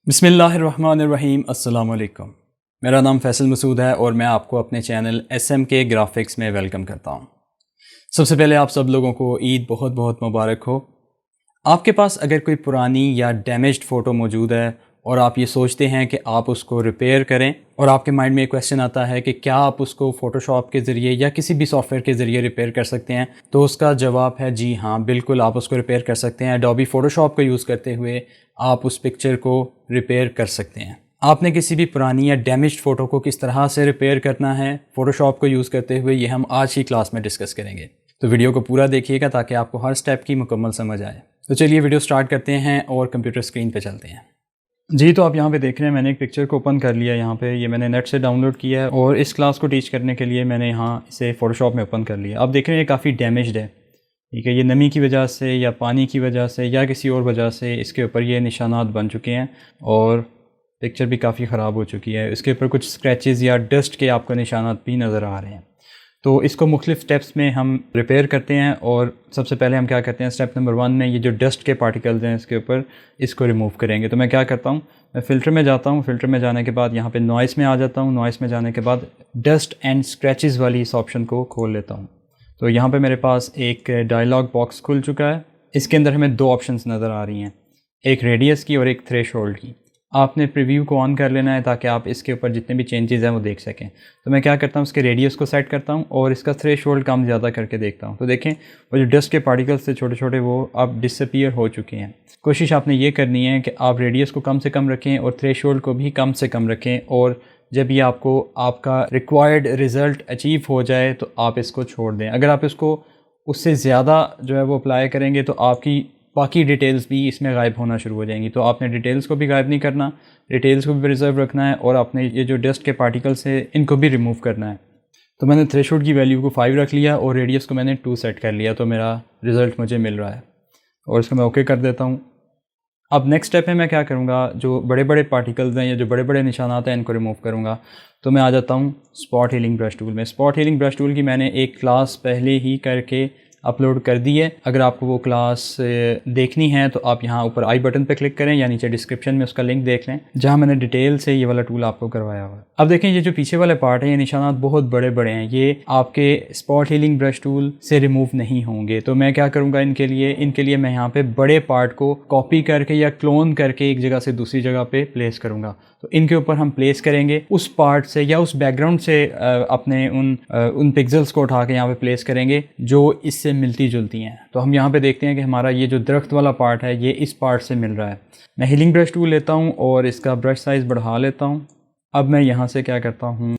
बिस्मिल्लाहिर्रहमानिर्रहीम अस्सलाम वालेकुम। मेरा नाम फैसल मसूद है और मैं आपको अपने चैनल SMK ग्राफिक्स में वेलकम करता हूँ। सबसे पहले आप सब लोगों को ईद बहुत बहुत मुबारक हो। आपके पास अगर कोई पुरानी या डैमेज्ड फ़ोटो मौजूद है और आप ये सोचते हैं कि आप उसको रिपेयर करें और आपके माइंड में एक क्वेश्चन आता है कि क्या आप उसको फ़ोटोशॉप के ज़रिए या किसी भी सॉफ्टवेयर के ज़रिए रिपेयर कर सकते हैं, तो उसका जवाब है जी हाँ, बिल्कुल आप उसको रिपेयर कर सकते हैं। एडोबी फ़ोटोशॉप को यूज़ करते हुए आप उस पिक्चर को रिपेयर कर सकते हैं। आपने किसी भी पुरानी या डैमेज्ड फ़ोटो को किस तरह से रिपेयर करना है फ़ोटोशॉप को यूज़ करते हुए, ये हम आज ही क्लास में डिस्कस करेंगे। तो वीडियो को पूरा देखिएगा ताकि आपको हर स्टेप की मुकम्मल समझ आए। तो चलिए वीडियो स्टार्ट करते हैं और कंप्यूटर स्क्रीन पे चलते हैं। जी, तो आप यहाँ पे देख रहे हैं मैंने एक पिक्चर को ओपन कर लिया। यहाँ पे ये मैंने नेट से डाउनलोड किया है और इस क्लास को टीच करने के लिए मैंने यहाँ इसे फ़ोटोशॉप में ओपन कर लिया। आप देख रहे हैं ये काफ़ी डैमेज्ड है, ठीक है। ये नमी की वजह से या पानी की वजह से या किसी और वजह से इसके ऊपर ये निशानात बन चुके हैं और पिक्चर भी काफ़ी ख़राब हो चुकी है। इसके ऊपर कुछ स्क्रैचेस या डस्ट के आपको निशानात भी नज़र आ रहे हैं। तो इसको मुख्तलिफ़ स्टेप्स में हम रिपेयर करते हैं और सबसे पहले हम क्या करते हैं, स्टेप नंबर 1 में ये जो डस्ट के पार्टिकल्स हैं इसके ऊपर, इसको रिमूव करेंगे। तो मैं क्या करता हूँ, मैं फ़िल्टर में जाता हूँ। फ़िल्टर में जाने के बाद यहाँ पे नॉइस में आ जाता हूँ। नॉइस में जाने के बाद डस्ट एंड स्क्रैचेस वाली इस ऑप्शन को खोल लेता हूँ। तो यहाँ पे मेरे पास एक डायलॉग बॉक्स खुल चुका है। इसके अंदर हमें 2 ऑप्शंस नज़र आ रही हैं, एक रेडियस की और एक थ्रेशोल्ड की। आपने प्रीव्यू को ऑन कर लेना है ताकि आप इसके ऊपर जितने भी चेंजेस हैं वो देख सकें। तो मैं क्या करता हूँ, उसके रेडियस को सेट करता हूँ और इसका थ्रेशोल्ड कम ज़्यादा करके देखता हूँ। तो देखें वो जो डस्ट के पार्टिकल्स थे छोटे छोटे, वो अब डिसअपीयर हो चुके हैं। कोशिश आपने ये करनी है कि आप रेडियस को कम से कम रखें और थ्रेशोल्ड को भी कम से कम रखें, और जब ये आपको आपका रिक्वायर्ड रिज़ल्ट अचीव हो जाए तो आप इसको छोड़ दें। अगर आप इसको उससे ज़्यादा जो है वो अप्लाई करेंगे तो आपकी बाकी डिटेल्स भी इसमें गायब होना शुरू हो जाएंगी। तो आपने डिटेल्स को भी गायब नहीं करना, डिटेल्स को भी रिजर्व रखना है और आपने ये जो डस्ट के पार्टिकल्स है इनको भी रिमूव करना है। तो मैंने थ्रेशोल्ड की वैल्यू को 5 रख लिया और रेडियस को मैंने 2 सेट कर लिया। तो मेरा रिज़ल्ट मुझे मिल रहा है और इसको मैं ओके कर देता हूँ। अब नेक्स्ट स्टेप है, मैं क्या करूँगा, जो बड़े बड़े पार्टिकल्स हैं या जो बड़े बड़े निशानात हैं इनको रिमूव करूँगा। तो मैं आ जाता हूँ स्पॉट हीलिंग ब्रश टूल में। स्पॉट हीलिंग ब्रश टूल की मैंने एक क्लास पहले ही करके अपलोड कर दी है। अगर आपको वो क्लास देखनी है तो आप यहाँ ऊपर आई बटन पे क्लिक करें या नीचे डिस्क्रिप्शन में उसका लिंक देख लें, जहाँ मैंने डिटेल से ये वाला टूल आपको करवाया हुआ है। अब देखें ये जो पीछे वाले पार्ट है, ये निशानात बहुत बड़े बड़े हैं, ये आपके स्पॉट हीलिंग ब्रश टूल से रिमूव नहीं होंगे। तो मैं क्या करूँगा, इनके लिए मैं यहाँ पे बड़े पार्ट को कॉपी करके या क्लोन करके एक जगह से दूसरी जगह पे प्लेस करूँगा। तो इनके ऊपर हम प्लेस करेंगे उस पार्ट से या उस बैकग्राउंड से अपने उन पिक्सेल्स को उठा के यहाँ पे प्लेस करेंगे जो इससे मिलती जुलती हैं। तो हम यहाँ पे देखते हैं कि हमारा ये जो दरख्त वाला पार्ट है ये इस पार्ट से मिल रहा है। मैं हीलिंग ब्रश टूल लेता हूँ और इसका ब्रश साइज़ बढ़ा लेता हूँ। अब मैं यहाँ से क्या करता हूँ,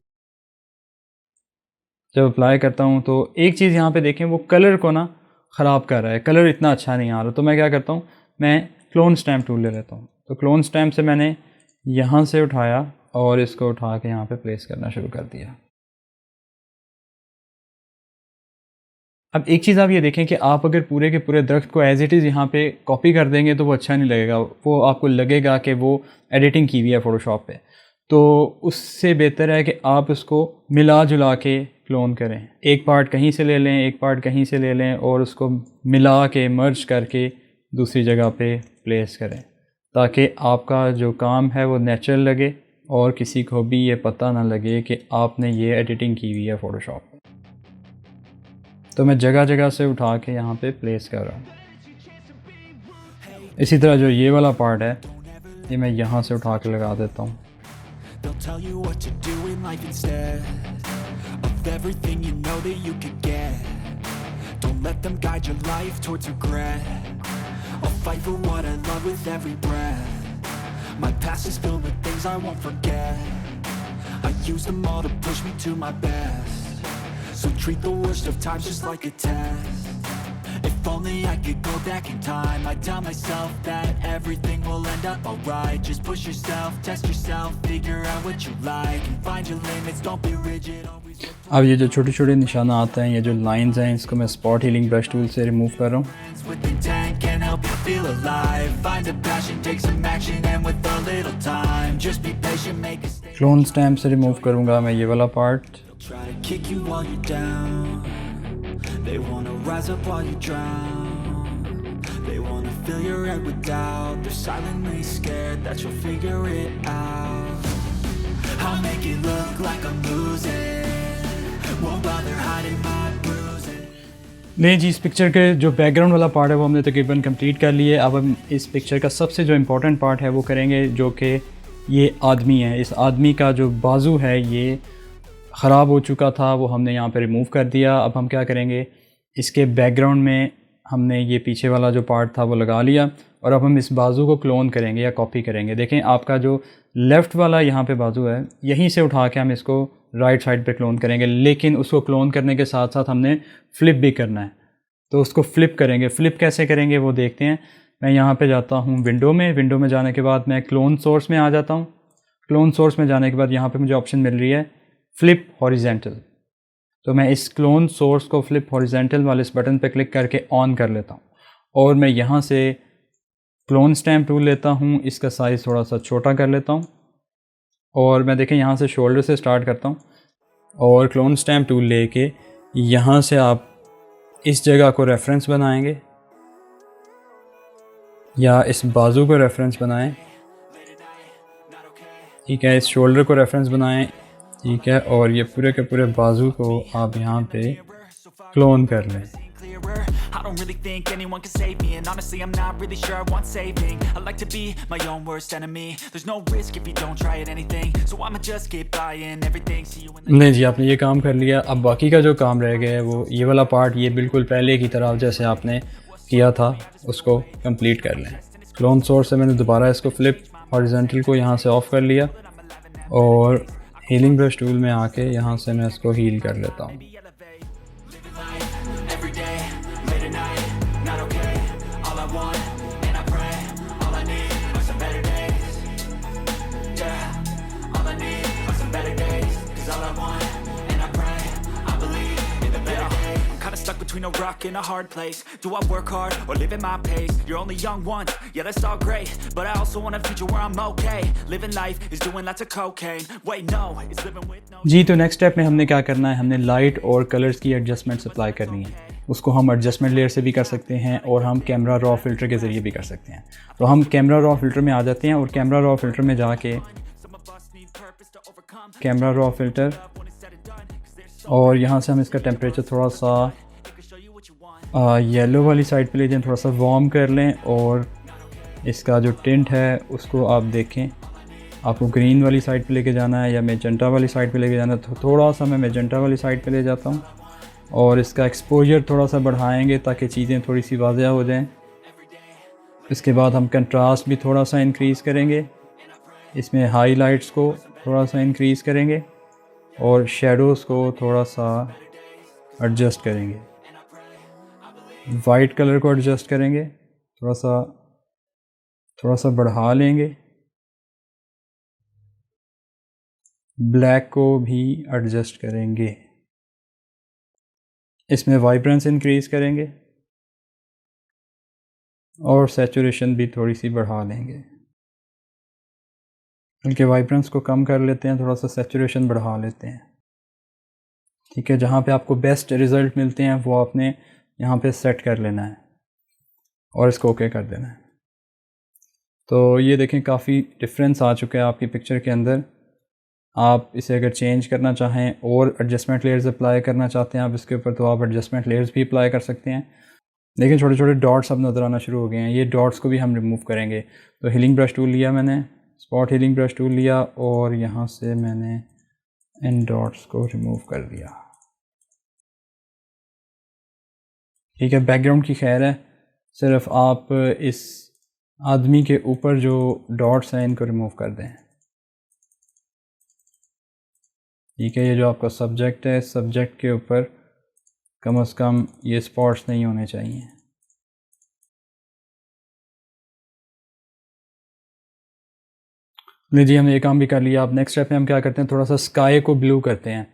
जब अप्लाई करता हूँ तो एक चीज़ यहाँ पे देखें, वो कलर को ना ख़राब कर रहा है, कलर इतना अच्छा नहीं आ रहा। तो मैं क्या करता हूँ, मैं क्लोन स्टैम्प टूल ले लेता हूँ। तो क्लोन स्टैम्प से मैंने यहाँ से उठाया और इसको उठा के यहाँ पे प्लेस करना शुरू कर दिया। अब एक चीज़ आप ये देखें कि आप अगर पूरे के पूरे दरख्त को एज इट इज़ यहाँ पे कॉपी कर देंगे तो वो अच्छा नहीं लगेगा। वो आपको लगेगा कि वो एडिटिंग की हुई है फ़ोटोशॉप पे। तो उससे बेहतर है कि आप उसको मिला जुला के क्लोन करें। एक पार्ट कहीं से ले लें, एक पार्ट कहीं से ले लें और उसको मिला के मर्ज करके दूसरी जगह पे प्लेस करें, ताकि आपका जो काम है वो नेचुरल लगे और किसी को भी ये पता ना लगे कि आपने ये एडिटिंग की हुई है फ़ोटोशॉप में। तो मैं जगह जगह से उठा के यहाँ पे प्लेस कर रहा हूँ। इसी तरह जो ये वाला पार्ट है ये मैं यहाँ से उठा के लगा देता हूँ। I'll fight for what I love with every breath. My past is filled with things I won't forget. I use them all to push me to my best. So treat the worst of times just like a test. If only I could go back in time, I'd tell myself that everything will end up alright. Just push yourself, test yourself, figure out what you like and find your limits, don't be rigid. अब ये जो छोटे छोटे निशान आते हैं, ये जो लाइंस हैं, इसको मैं स्पॉट हीलिंग ब्रश टूल से रिमूव कर रहा हूँ। क्लोन स्टैम्प से रिमूव करूँगा मैं ये वाला part. They wanna fill your head with doubt. They're silently scared that you'll figure it out. I'll make it look like I'm losing. Won't bother hiding my bruises. नहीं जी, इस picture के जो background वाला part है वो हमने तकरीबन complete कर लिए। अब हम इस पिक्चर का सबसे जो इम्पोर्टेंट पार्ट है वो करेंगे, जो कि ये आदमी है। इस आदमी का जो बाजू है ये ख़राब हो चुका था, वो हमने यहाँ पे रिमूव कर दिया। अब हम क्या करेंगे, इसके बैकग्राउंड में हमने ये पीछे वाला जो पार्ट था वो लगा लिया, और अब हम इस बाजू को क्लोन करेंगे या कॉपी करेंगे। देखें, आपका जो लेफ़्ट वाला यहाँ पे बाजू है, यहीं से उठा के हम इसको राइट साइड पे क्लोन करेंगे, लेकिन उसको क्लोन करने के साथ साथ हमने फ़्लिप भी करना है। तो उसको फ़्लिप करेंगे। फ़्लिप कैसे करेंगे वो देखते हैं। मैं यहाँ पे जाता हूँ विंडो में जाने के बाद मैं क्लोन सोर्स में आ जाता हूँ। क्लोन सोर्स में जाने के बाद यहाँ पे मुझे ऑप्शन मिल रही है फ़्लिप हॉरिजेंटल। तो मैं इस क्लोन सोर्स को फ़्लिप हॉरिजेंटल वाले इस बटन पे क्लिक करके ऑन कर लेता हूँ, और मैं यहाँ से क्लोन स्टैम्प टूल लेता हूँ, इसका साइज़ थोड़ा सा छोटा कर लेता हूँ, और मैं देखें यहाँ से शोल्डर से स्टार्ट करता हूँ, और क्लोन स्टैम्प टूल लेके यहाँ से आप इस जगह को रेफरेंस बनाएंगे या इस बाजू को रेफरेंस बनाएं, ठीक है। इस शोल्डर को रेफरेंस बनाएं, ठीक है, और ये पूरे के पूरे बाजू को आप यहाँ पे क्लोन कर लें। I don't really think anyone can save me, and honestly I'm not really sure I want saving. I like to be my own worst enemy. There's no risk if you don't try at anything, so I'ma just keep buying everything. See you in the नहीं जी, आपने ये काम कर लिया। अब बाकी का जो काम रह गया है वो ये वाला पार्ट, ये बिल्कुल पहले की तरह जैसे आपने किया था उसको कंप्लीट कर लें। क्लोन सोर्स से मैंने दोबारा इसको फ़्लिप हॉरिजॉन्टल को यहाँ से ऑफ़ कर लिया, और हीलिंग ब्रश टूल में आके यहाँ से मैं इसको हील कर लेता हूँ। every day, late at night, not okay. All I want, and I pray, all I need are some better days. Yeah, all I need are some better days. 'Cause all I want, and I pray, I believe in the better days. I'm kinda stuck between a rock and a hard place. Do I work hard or live at my pace? You're only young once, yeah that's all great, but I also want a future where I'm okay. Living life is doing lots of cocaine. Wait no, it's living with no. जी, तो next step में हमने क्या करना है, हमने light और colours की adjustment apply करनी है। उसको हम एडजस्टमेंट लेयर से भी कर सकते हैं, और हम कैमरा रॉ फ़िल्टर के ज़रिए भी कर सकते हैं। तो हम कैमरा रॉ फ़िल्टर में आ जाते हैं, और कैमरा रॉ फ़िल्टर में जाके कैमरा रॉ फ़िल्टर, और यहाँ से हम इसका टेम्परेचर थोड़ा सा येलो वाली साइड पे ले जाएं, थोड़ा सा वार्म कर लें, और इसका जो टिंट है उसको आप देखें, आपको ग्रीन वाली साइड पे लेके जाना है या मैजेंटा वाली साइड पे लेके जाना है। तो थोड़ा सा मैं मैजेंटा वाली साइड पे ले जाता हूँ, और इसका एक्सपोजर थोड़ा सा बढ़ाएंगे ताकि चीज़ें थोड़ी सी वाज़ेह हो जाएं। इसके बाद हम कंट्रास्ट भी थोड़ा सा इंक्रीज़ करेंगे, इसमें हाईलाइट्स को थोड़ा सा इंक्रीज़ करेंगे, और शेडोज़ को थोड़ा सा एडजस्ट करेंगे। वाइट कलर को एडजस्ट करेंगे, थोड़ा सा बढ़ा लेंगे। ब्लैक को भी एडजस्ट करेंगे, इसमें वाइब्रेंस इंक्रीज़ करेंगे, और सैचुरेशन भी थोड़ी सी बढ़ा लेंगे। बल्कि वाइब्रेंस को कम कर लेते हैं, थोड़ा सा सैचुरेशन बढ़ा लेते हैं, ठीक है। जहाँ पे आपको बेस्ट रिज़ल्ट मिलते हैं वो आपने यहाँ पे सेट कर लेना है, और इसको ओके कर देना है। तो ये देखें, काफ़ी डिफरेंस आ चुका है आपकी पिक्चर के अंदर। आप इसे अगर चेंज करना चाहें और एडजस्टमेंट लेयर्स अप्लाई करना चाहते हैं आप इसके ऊपर, तो आप एडजस्टमेंट लेयर्स भी अप्लाई कर सकते हैं। लेकिन छोटे छोटे डॉट्स अब नज़र आना शुरू हो गए हैं, ये डॉट्स को भी हम रिमूव करेंगे। तो हीलिंग ब्रश टूल लिया मैंने, स्पॉट हीलिंग ब्रश टूल लिया, और यहाँ से मैंने इन डॉट्स को रिमूव कर दिया, ठीक है। बैकग्राउंड की खैर है, सिर्फ आप इस आदमी के ऊपर जो डॉट्स हैं इनको रिमूव कर दें, ठीक है। ये जो आपका सब्जेक्ट है, सब्जेक्ट के ऊपर कम से कम ये स्पॉट्स नहीं होने चाहिए। नहीं जी, हमने ये काम भी कर लिया। अब नेक्स्ट स्टेप में हम क्या करते हैं, थोड़ा सा स्काई को ब्लू करते हैं।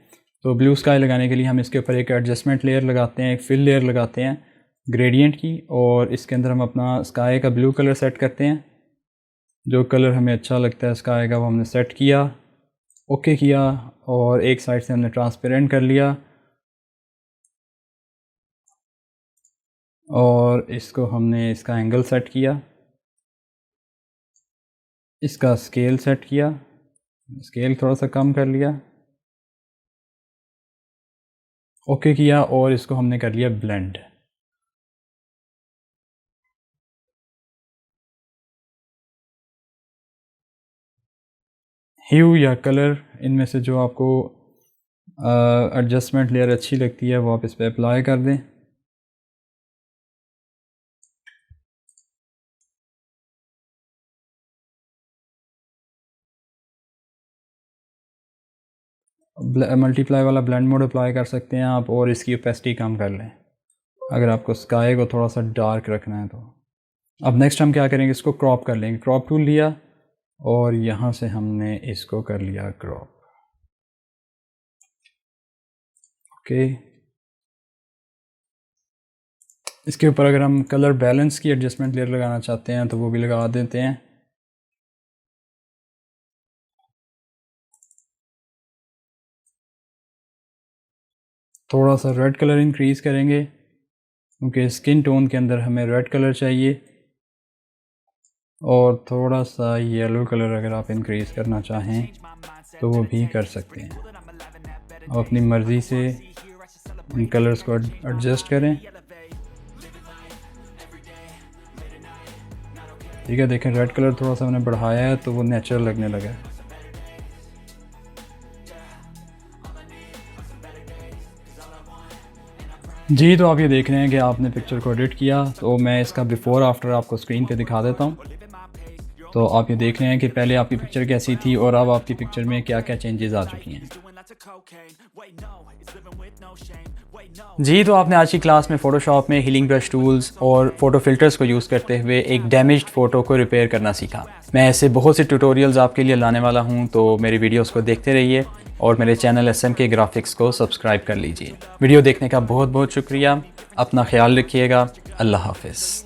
तो ब्लू स्काई लगाने के लिए हम इसके ऊपर एक एडजस्टमेंट लेयर लगाते हैं, एक फिल लेयर लगाते हैं ग्रेडियंट की, और इसके अंदर हम अपना स्काई का ब्लू कलर सेट करते हैं। जो कलर हमें अच्छा लगता है स्काई का वो हमने सेट किया, ओके किया, और एक साइड से हमने ट्रांसपेरेंट कर लिया, और इसको हमने इसका एंगल सेट किया, इसका स्केल सेट किया, स्केल थोड़ा सा कम कर लिया, ओके किया और इसको हमने कर लिया ब्लेंड। ह्यू या कलर, इनमें से जो आपको एडजस्टमेंट लेयर अच्छी लगती है वो आप इस पर अप्लाई कर दें। मल्टीप्लाई वाला ब्लेंड मोड अप्लाई कर सकते हैं आप, और इसकी ओपेसिटी कम कर लें अगर आपको स्काई को थोड़ा सा डार्क रखना है तो। अब नेक्स्ट हम क्या करेंगे, इसको क्रॉप कर लेंगे। क्रॉप टूल लिया और यहाँ से हमने इसको कर लिया क्रॉप। ओके, इसके ऊपर अगर हम कलर बैलेंस की एडजस्टमेंट लेयर लगाना चाहते हैं तो वो भी लगा देते हैं। थोड़ा सा रेड कलर इंक्रीज़ करेंगे क्योंकि स्किन टोन के अंदर हमें रेड कलर चाहिए, और थोड़ा सा येलो कलर अगर आप इंक्रीज़ करना चाहें तो वो भी कर सकते हैं। आप अपनी मर्ज़ी से इन कलर्स को एडजस्ट करें। ठीक है, देखें रेड कलर थोड़ा सा मैंने बढ़ाया है तो वो नेचुरल लगने लगा है। जी, तो आप ये देख रहे हैं कि आपने पिक्चर को एडिट किया, तो मैं इसका बिफ़ोर आफ्टर आपको स्क्रीन पे दिखा देता हूँ। तो आप ये देख रहे हैं कि पहले आपकी पिक्चर कैसी थी और अब आपकी पिक्चर में क्या क्या चेंजेस आ चुकी हैं। जी, तो आपने आज की क्लास में फ़ोटोशॉप में हीलिंग ब्रश टूल्स और फ़ोटो फ़िल्टर्स को यूज़ करते हुए एक डैमेज्ड फ़ोटो को रिपेयर करना सीखा। मैं ऐसे बहुत से ट्यूटोरियल्स आपके लिए लाने वाला हूँ, तो मेरी वीडियोस को देखते रहिए और मेरे चैनल SMK ग्राफिक्स को सब्सक्राइब कर लीजिए। वीडियो देखने का बहुत बहुत शुक्रिया। अपना ख्याल रखिएगा। अल्लाह हाफ़िज़।